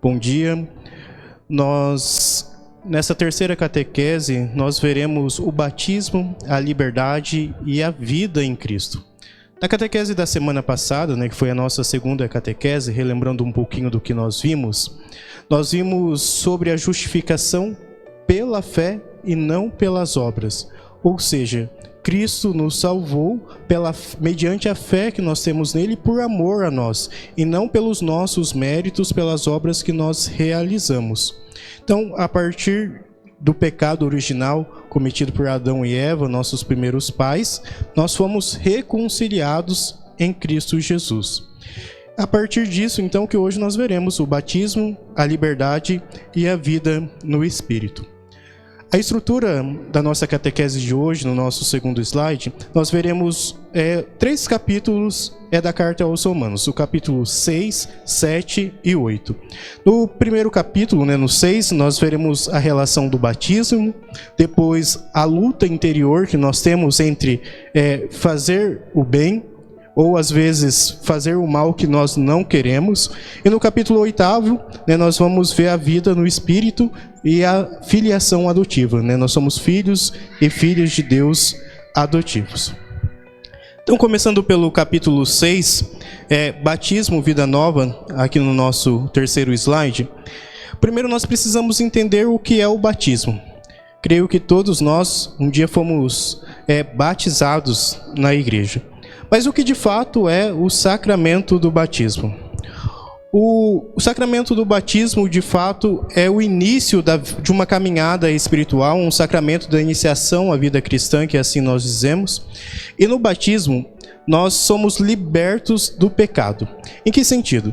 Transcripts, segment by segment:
Bom dia. Nessa terceira catequese, nós veremos o batismo, a liberdade e a vida em Cristo. Na catequese da semana passada, que foi a nossa segunda catequese, relembrando um pouquinho do que nós vimos sobre a justificação pela fé e não pelas obras. Ou seja, Cristo nos salvou mediante a fé que nós temos nele por amor a nós, e não pelos nossos méritos, pelas obras que nós realizamos. Então, a partir do pecado original cometido por Adão e Eva, nossos primeiros pais, nós fomos reconciliados em Cristo Jesus. A partir disso, então, que hoje nós veremos o batismo, a liberdade e a vida no Espírito. A estrutura da nossa catequese de hoje, no nosso segundo slide, nós veremos 3 capítulos da carta aos Romanos, o capítulo 6, 7 e 8. No primeiro capítulo, no 6, nós veremos a relação do batismo, depois a luta interior que nós temos entre fazer o bem, ou às vezes fazer o mal que nós não queremos. E no capítulo 8º, nós vamos ver a vida no Espírito e a filiação adotiva. Nós somos filhos e filhas de Deus adotivos. Então, começando pelo capítulo 6, batismo, vida nova, aqui no nosso terceiro slide. Primeiro nós precisamos entender o que é o batismo. Creio que todos nós um dia fomos batizados na igreja. Mas o que de fato é o sacramento do batismo? O sacramento do batismo, de fato, é o início de uma caminhada espiritual, um sacramento da iniciação à vida cristã, que assim nós dizemos. E no batismo, nós somos libertos do pecado. Em que sentido?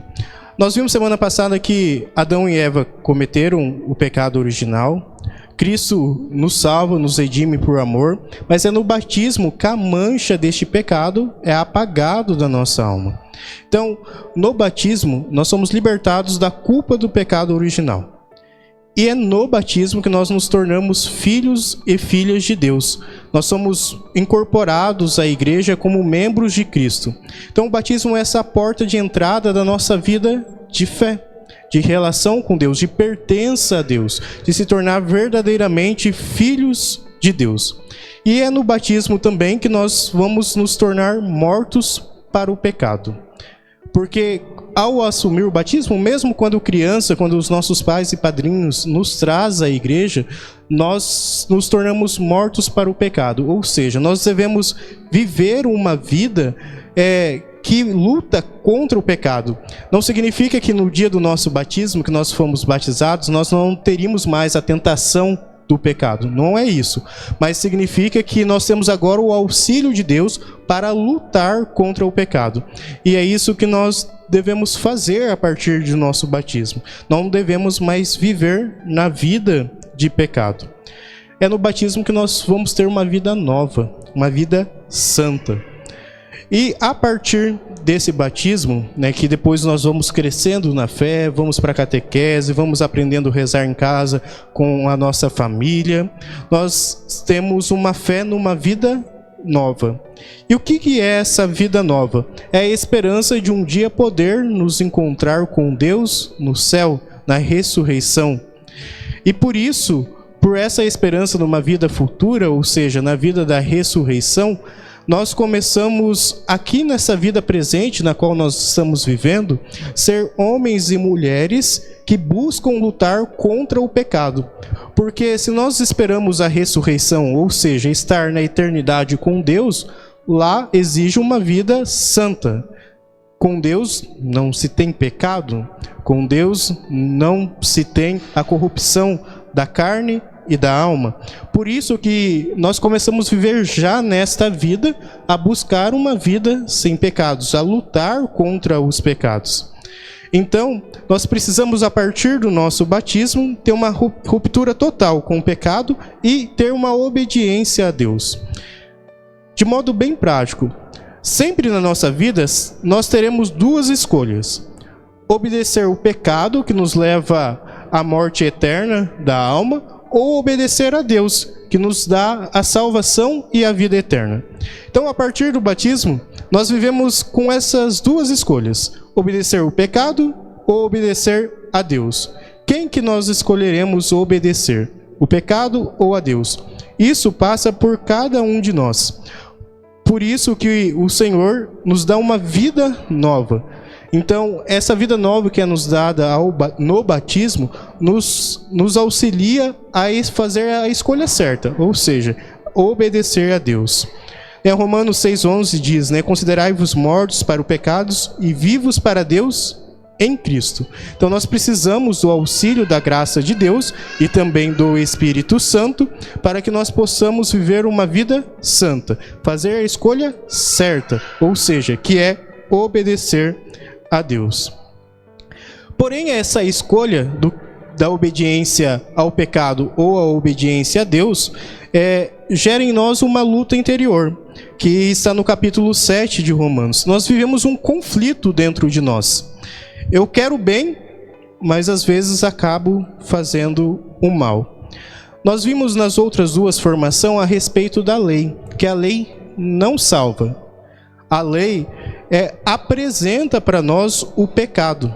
Nós vimos semana passada que Adão e Eva cometeram o pecado original. Cristo nos salva, nos redime por amor, mas é no batismo que a mancha deste pecado é apagado da nossa alma. Então, no batismo, nós somos libertados da culpa do pecado original. E é no batismo que nós nos tornamos filhos e filhas de Deus. Nós somos incorporados à igreja como membros de Cristo. Então, o batismo é essa porta de entrada da nossa vida de fé, de relação com Deus, de pertença a Deus, de se tornar verdadeiramente filhos de Deus. E é no batismo também que nós vamos nos tornar mortos para o pecado. Porque ao assumir o batismo, mesmo quando criança, quando os nossos pais e padrinhos nos trazem à igreja, nós nos tornamos mortos para o pecado. Ou seja, nós devemos viver uma vida que luta contra o pecado. Não significa que no dia do nosso batismo, que nós fomos batizados, nós não teríamos mais a tentação do pecado. Não é isso. Mas significa que nós temos agora o auxílio de Deus para lutar contra o pecado. E é isso que nós devemos fazer a partir do nosso batismo. Não devemos mais viver na vida de pecado. É no batismo que nós vamos ter uma vida nova, uma vida santa. E a partir desse batismo, que depois nós vamos crescendo na fé, vamos para a catequese, vamos aprendendo a rezar em casa com a nossa família, nós temos uma fé numa vida nova. E o que é essa vida nova? É a esperança de um dia poder nos encontrar com Deus no céu, na ressurreição. E por isso, por essa esperança numa vida futura, ou seja, na vida da ressurreição, nós começamos aqui nessa vida presente na qual nós estamos vivendo, ser homens e mulheres que buscam lutar contra o pecado. Porque se nós esperamos a ressurreição, ou seja, estar na eternidade com Deus, lá exige uma vida santa. Com Deus não se tem pecado, com Deus não se tem a corrupção da carne e da alma. Por isso que nós começamos a viver já nesta vida, a buscar uma vida sem pecados, a lutar contra os pecados. Então, nós precisamos, a partir do nosso batismo, ter uma ruptura total com o pecado e ter uma obediência a Deus. De modo bem prático, sempre na nossa vida, nós teremos 2 escolhas. Obedecer o pecado, que nos leva à morte eterna da alma, ou obedecer a Deus, que nos dá a salvação e a vida eterna. Então, a partir do batismo, nós vivemos com essas 2 escolhas: obedecer o pecado ou obedecer a Deus? Quem que nós escolheremos obedecer? O pecado ou a Deus? Isso passa por cada um de nós. Por isso que o Senhor nos dá uma vida nova. Então, essa vida nova que é nos dada no batismo, nos auxilia a fazer a escolha certa, ou seja, obedecer a Deus. Romanos 6,11 diz, considerai-vos mortos para os pecados e vivos para Deus em Cristo. Então nós precisamos do auxílio da graça de Deus e também do Espírito Santo para que nós possamos viver uma vida santa, fazer a escolha certa, ou seja, que é obedecer a Deus. Porém, essa escolha da obediência ao pecado ou a obediência a Deus gera em nós uma luta interior, que está no capítulo 7 de Romanos. Nós vivemos um conflito dentro de nós. Eu quero bem, mas às vezes acabo fazendo o mal. Nós vimos nas outras duas formações a respeito da lei, que a lei não salva. A lei apresenta para nós o pecado,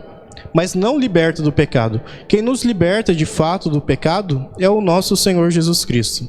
mas não liberta do pecado. Quem nos liberta de fato do pecado é o nosso Senhor Jesus Cristo.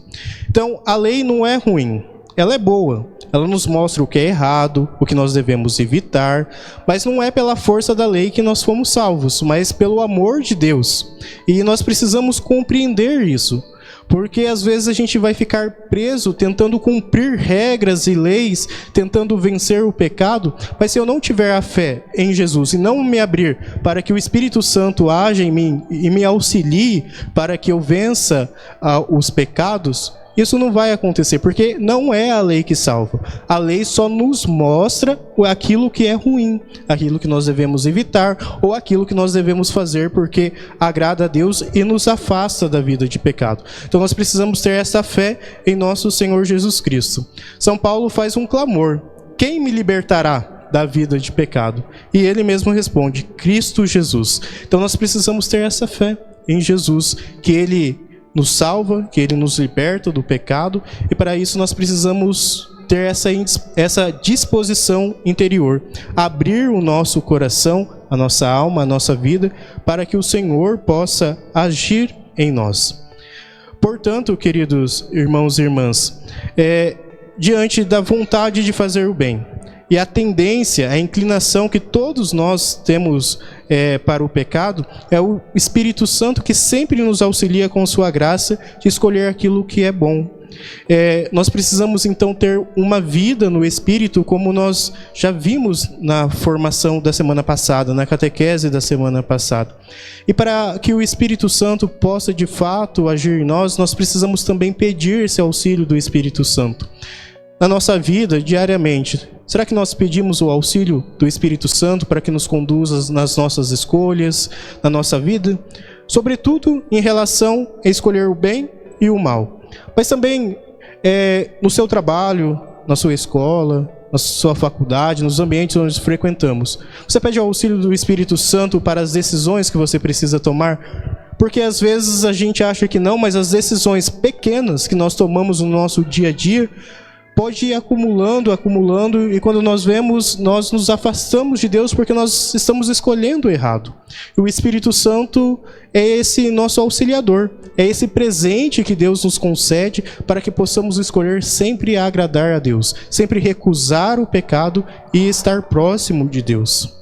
Então, a lei não é ruim, ela é boa. Ela nos mostra o que é errado, o que nós devemos evitar, mas não é pela força da lei que nós fomos salvos, mas pelo amor de Deus. E nós precisamos compreender isso, porque às vezes a gente vai ficar preso tentando cumprir regras e leis, tentando vencer o pecado, mas se eu não tiver a fé em Jesus e não me abrir para que o Espírito Santo haja em mim e me auxilie para que eu vença os pecados, isso não vai acontecer, porque não é a lei que salva. A lei só nos mostra aquilo que é ruim, aquilo que nós devemos evitar, ou aquilo que nós devemos fazer porque agrada a Deus e nos afasta da vida de pecado. Então nós precisamos ter essa fé em nosso Senhor Jesus Cristo. São Paulo faz um clamor: quem me libertará da vida de pecado? E ele mesmo responde: Cristo Jesus. Então nós precisamos ter essa fé em Jesus, que ele nos salva, que ele nos liberta do pecado, e para isso nós precisamos ter essa disposição interior, abrir o nosso coração, a nossa alma, a nossa vida, para que o Senhor possa agir em nós. Portanto, queridos irmãos e irmãs, diante da vontade de fazer o bem, e a tendência, a inclinação que todos nós temos para o pecado, é o Espírito Santo que sempre nos auxilia com sua graça de escolher aquilo que é bom. Nós precisamos então ter uma vida no Espírito, como nós já vimos na formação da semana passada, na catequese da semana passada. E para que o Espírito Santo possa de fato agir em nós, nós precisamos também pedir esse auxílio do Espírito Santo. Na nossa vida, diariamente, será que nós pedimos o auxílio do Espírito Santo para que nos conduza nas nossas escolhas, na nossa vida? Sobretudo em relação a escolher o bem e o mal. Mas também no seu trabalho, na sua escola, na sua faculdade, nos ambientes onde frequentamos. Você pede o auxílio do Espírito Santo para as decisões que você precisa tomar? Porque às vezes a gente acha que não, mas as decisões pequenas que nós tomamos no nosso dia a dia pode ir acumulando, e quando nós vemos, nós nos afastamos de Deus porque nós estamos escolhendo errado. E o Espírito Santo é esse nosso auxiliador, é esse presente que Deus nos concede para que possamos escolher sempre agradar a Deus, sempre recusar o pecado e estar próximo de Deus.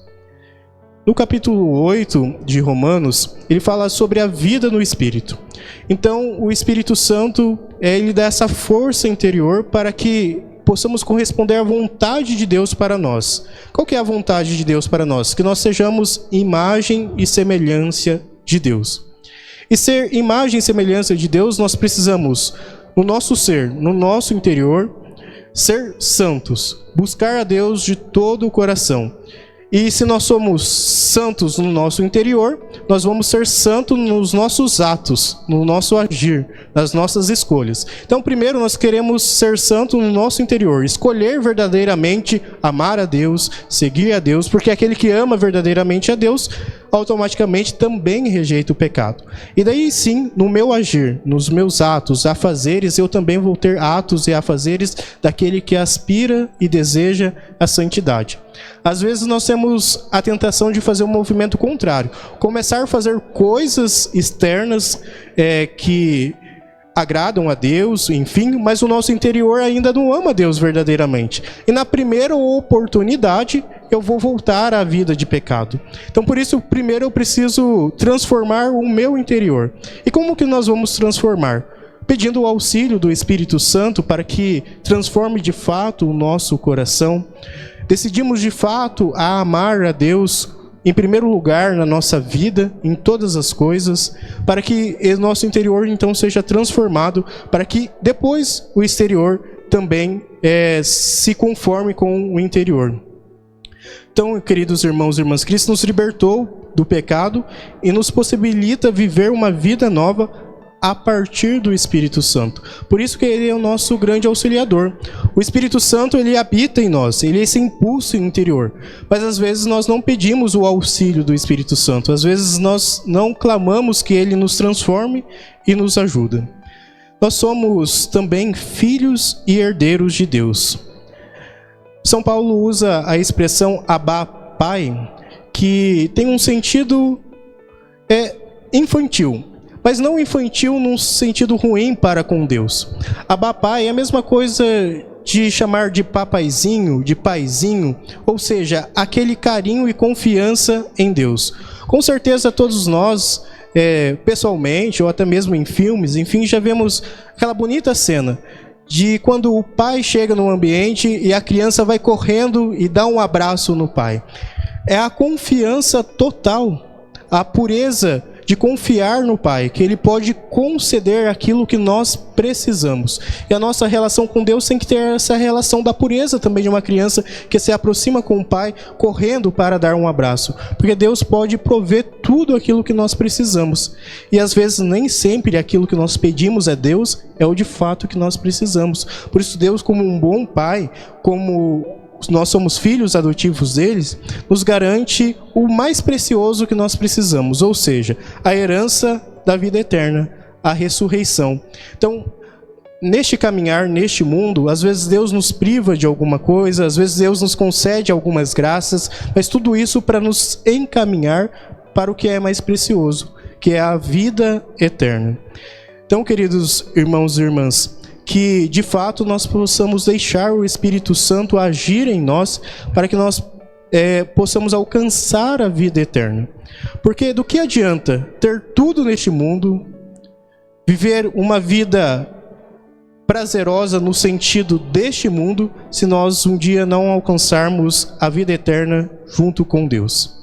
No capítulo 8 de Romanos, ele fala sobre a vida no Espírito. Então, o Espírito Santo, ele dá essa força interior para que possamos corresponder à vontade de Deus para nós. Qual que é a vontade de Deus para nós? Que nós sejamos imagem e semelhança de Deus. E ser imagem e semelhança de Deus, nós precisamos, no nosso ser, no nosso interior, ser santos, buscar a Deus de todo o coração. E se nós somos santos no nosso interior, nós vamos ser santos nos nossos atos, no nosso agir, nas nossas escolhas. Então, primeiro, nós queremos ser santos no nosso interior, escolher verdadeiramente amar a Deus, seguir a Deus, porque aquele que ama verdadeiramente a Deus automaticamente também rejeita o pecado. E daí sim, no meu agir, nos meus atos, afazeres, eu também vou ter atos e afazeres daquele que aspira e deseja a santidade. Às vezes nós temos a tentação de fazer um movimento contrário, começar a fazer coisas externas que agradam a Deus, enfim, mas o nosso interior ainda não ama Deus verdadeiramente. E na primeira oportunidade, eu vou voltar à vida de pecado. Então, por isso, primeiro eu preciso transformar o meu interior. E como que nós vamos transformar? Pedindo o auxílio do Espírito Santo para que transforme de fato o nosso coração. Decidimos de fato a amar a Deus em primeiro lugar na nossa vida, em todas as coisas, para que o nosso interior então seja transformado, para que depois o exterior também se conforme com o interior. Então, queridos irmãos e irmãs, Cristo nos libertou do pecado e nos possibilita viver uma vida nova a partir do Espírito Santo. Por isso que ele é o nosso grande auxiliador. O Espírito Santo, ele habita em nós, ele é esse impulso interior. Mas às vezes nós não pedimos o auxílio do Espírito Santo. Às vezes nós não clamamos que ele nos transforme e nos ajude. Nós somos também filhos e herdeiros de Deus. São Paulo usa a expressão Abá, Pai, que tem um sentido infantil. Mas não infantil num sentido ruim para com Deus. Abá Pai é a mesma coisa de chamar de papaizinho, de paizinho, ou seja, aquele carinho e confiança em Deus. Com certeza todos nós, pessoalmente, ou até mesmo em filmes, enfim, já vemos aquela bonita cena de quando o pai chega no ambiente e a criança vai correndo e dá um abraço no pai. É a confiança total, a pureza de confiar no Pai, que Ele pode conceder aquilo que nós precisamos. E a nossa relação com Deus tem que ter essa relação da pureza também de uma criança que se aproxima com o Pai, correndo para dar um abraço. Porque Deus pode prover tudo aquilo que nós precisamos. E às vezes nem sempre aquilo que nós pedimos a Deus é o de fato que nós precisamos. Por isso Deus, como um bom Pai, como nós somos filhos adotivos deles, nos garante o mais precioso que nós precisamos, ou seja, a herança da vida eterna, a ressurreição. Então, neste caminhar, neste mundo, às vezes Deus nos priva de alguma coisa, às vezes Deus nos concede algumas graças, mas tudo isso para nos encaminhar para o que é mais precioso, que é a vida eterna. Então, queridos irmãos e irmãs, que de fato nós possamos deixar o Espírito Santo agir em nós para que nós possamos alcançar a vida eterna. Porque do que adianta ter tudo neste mundo, viver uma vida prazerosa no sentido deste mundo, se nós um dia não alcançarmos a vida eterna junto com Deus?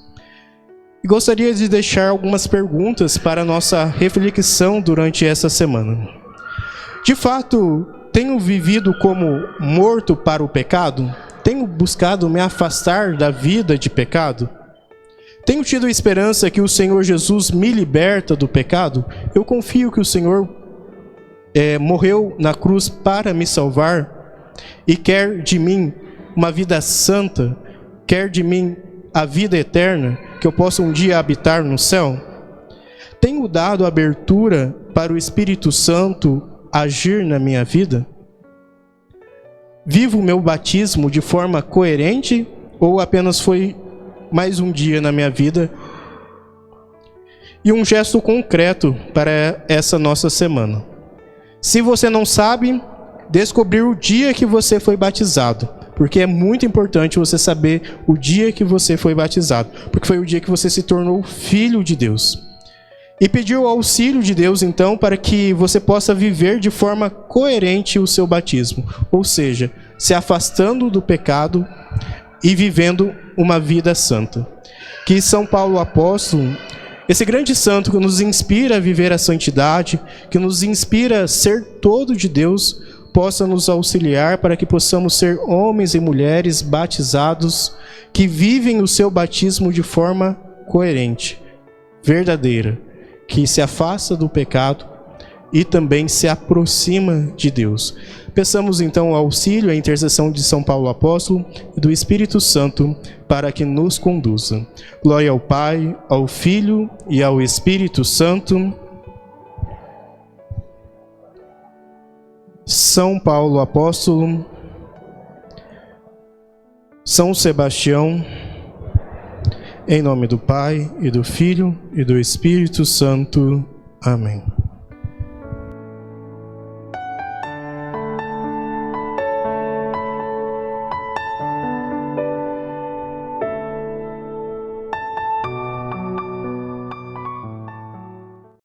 E gostaria de deixar algumas perguntas para a nossa reflexão durante essa semana. De fato, tenho vivido como morto para o pecado? Tenho buscado me afastar da vida de pecado? Tenho tido esperança que o Senhor Jesus me liberta do pecado? Eu confio que o Senhor morreu na cruz para me salvar e quer de mim uma vida santa, quer de mim a vida eterna, que eu possa um dia habitar no céu? Tenho dado abertura para o Espírito Santo agir na minha vida? Vivo o meu batismo de forma coerente ou apenas foi mais um dia na minha vida? E um gesto concreto para essa nossa semana. Se você não sabe, descobrir o dia que você foi batizado, porque é muito importante você saber o dia que você foi batizado, porque foi o dia que você se tornou filho de Deus. E pedir o auxílio de Deus, então, para que você possa viver de forma coerente o seu batismo. Ou seja, se afastando do pecado e vivendo uma vida santa. Que São Paulo apóstolo, esse grande santo que nos inspira a viver a santidade, que nos inspira a ser todo de Deus, possa nos auxiliar para que possamos ser homens e mulheres batizados, que vivem o seu batismo de forma coerente, verdadeira, que se afasta do pecado e também se aproxima de Deus. Peçamos então o auxílio, a intercessão de São Paulo Apóstolo e do Espírito Santo para que nos conduza. Glória ao Pai, ao Filho e ao Espírito Santo. São Paulo Apóstolo, São Sebastião, em nome do Pai, e do Filho, e do Espírito Santo. Amém.